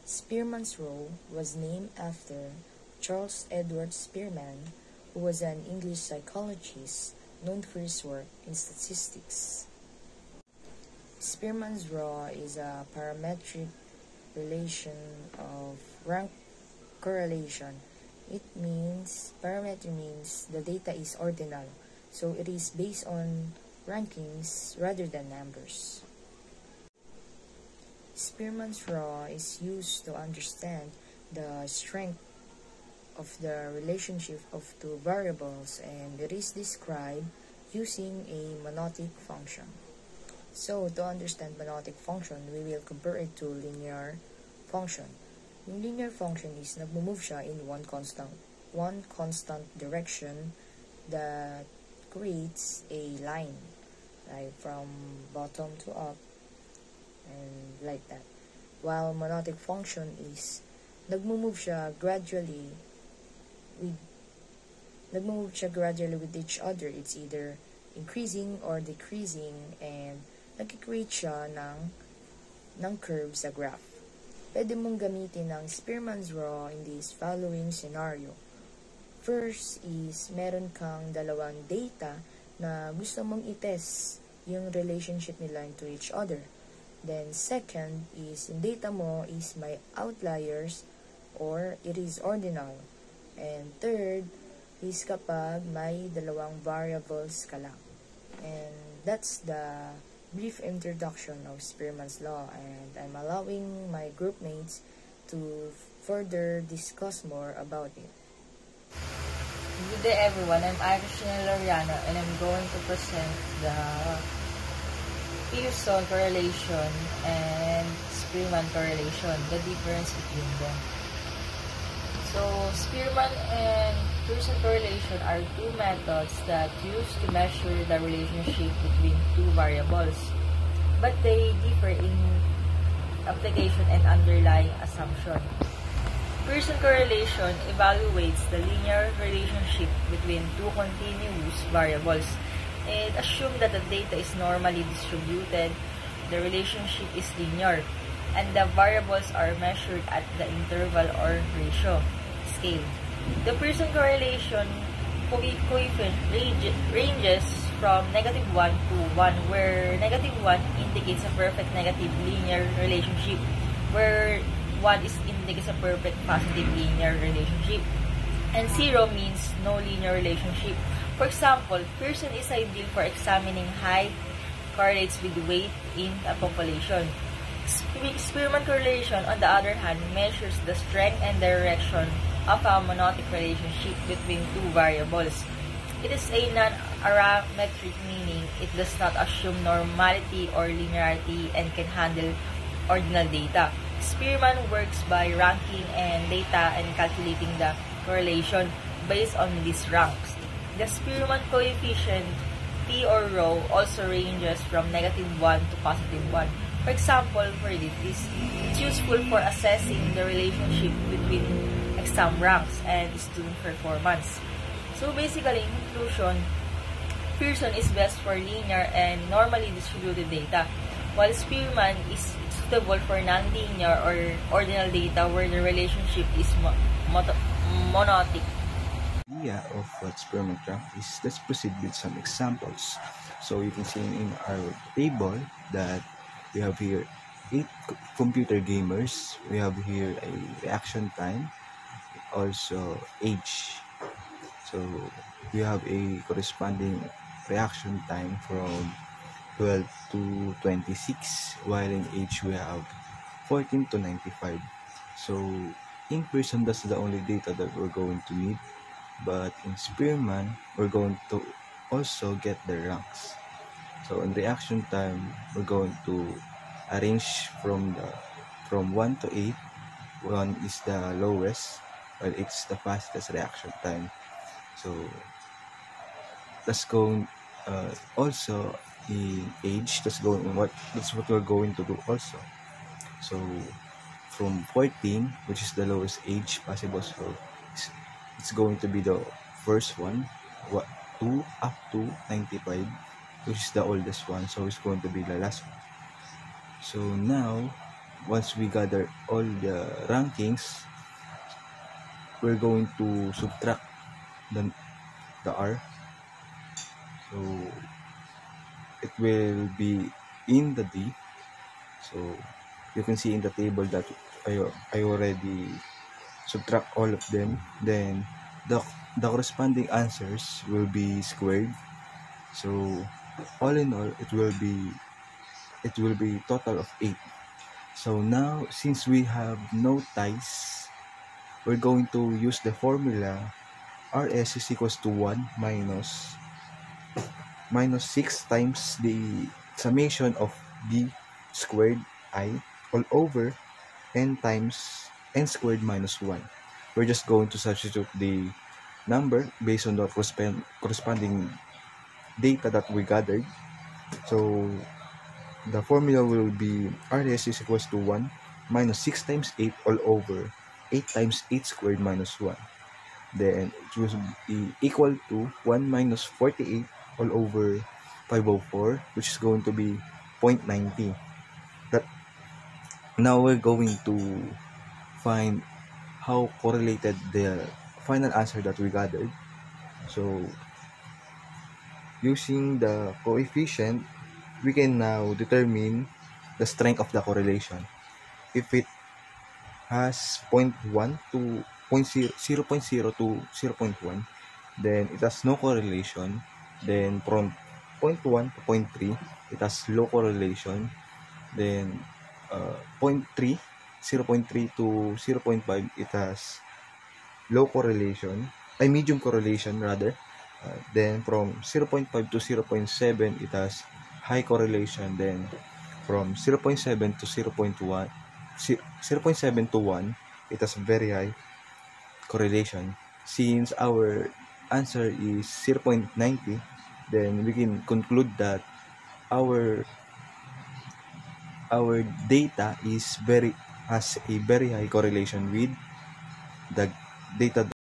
Spearman's Rho was named after Charles Edward Spearman, who was an English psychologist known for his work in statistics. Spearman's Rho is a parametric relation of rank correlation. Parametry means the data is ordinal, so it is based on rankings rather than numbers. Spearman's Rho is used to understand the strength of the relationship of two variables, and it is described using a monotic function. So, to understand monotic function, we will compare it to linear function. Yung linear function is nagmo-move siya in one constant direction that creates a line, like from bottom to up, and like that. While monotic function is nagmo-move siya gradually with each other. It's either increasing or decreasing, and nagki-create siya ng curve sa graph. Pwede mong gamitin ang Spearman's Rho in this following scenario. First is, meron kang dalawang data na gusto mong i-test yung relationship nila to each other. Then, second is, yung data mo is may outliers or it is ordinal. And third is kapag may dalawang variables ka lang. And that's the brief introduction of Spearman's Law, and I'm allowing my group mates to further discuss more about it. Good day everyone, I'm Irishina Loriano and I'm going to present the Pearson correlation and Spearman correlation, the difference between them. So, Spearman and Pearson correlation are two methods that use to measure the relationship between two variables, but they differ in application and underlying assumption. Pearson correlation evaluates the linear relationship between two continuous variables. It assumes that the data is normally distributed, the relationship is linear, and the variables are measured at the interval or ratio scale. The Pearson correlation coefficient ranges from -1 to 1, where -1 indicates a perfect negative linear relationship, where 1 indicates a perfect positive linear relationship, and 0 means no linear relationship. For example, Pearson is ideal for examining height correlates with weight in a population. Spearman correlation, on the other hand, measures the strength and direction of a monotic relationship between two variables. It is a non-parametric, meaning it does not assume normality or linearity and can handle ordinal data. Spearman works by ranking and data and calculating the correlation based on these ranks. The Spearman coefficient, P or Rho, also ranges from -1 to +1. For example, for this, it's useful for assessing the relationship between exam ranks and student performance. So basically, in conclusion, Pearson is best for linear and normally distributed data, while Spearman is suitable for non-linear or ordinal data where the relationship is monotic. Idea of what Spearman graph is, let's proceed with some examples. So you can see in our table that we have here 8 computer gamers. We have here a reaction time, also age. So we have a corresponding reaction time from 12 to 26, while in age we have 14 to 95. So in Pearson, that's the only data that we're going to need, but in Spearman we're going to also get the ranks. So in reaction time, we're going to arrange from 1 to 8. 1 is the lowest, while it's the fastest reaction time. So let's go also in age. That's what we're going to do also. So from 14, which is the lowest age possible, so it's going to be the first one, 2 up to 95, which is the oldest one, so it's going to be the last one. So now once we gather all the rankings, we're going to subtract the R. So it will be in the D. So you can see in the table that I already subtract all of them. Then the corresponding answers will be squared. So all in all, it will be total of 8. So now, since we have no ties, we're going to use the formula RS is equals to 1 minus 6 times the summation of D squared I all over n times n squared minus 1. We're just going to substitute the number based on the corresponding data that we gathered. So the formula will be RS is equals to 1 minus 6 times 8 all over 8 times 8 squared minus 1. Then it will be equal to 1 minus 48 all over 504, which is going to be 0.90. That now we're going to find how correlated the final answer that we gathered. So using the coefficient, we can now determine the strength of the correlation. If it has 0.1 to 0.0 to 0.1, then it has no correlation. Then from 0.1 to 0.3, it has low correlation. Then 0.3, 0.3 to 0.5, it has low correlation, medium correlation rather. Then from 0.5 to 0.7, it has high correlation. Then from 0.7 to 0.1, 0.7 to 1, it has very high correlation. Since our answer is 0.90, then we can conclude that our data has a very high correlation with the data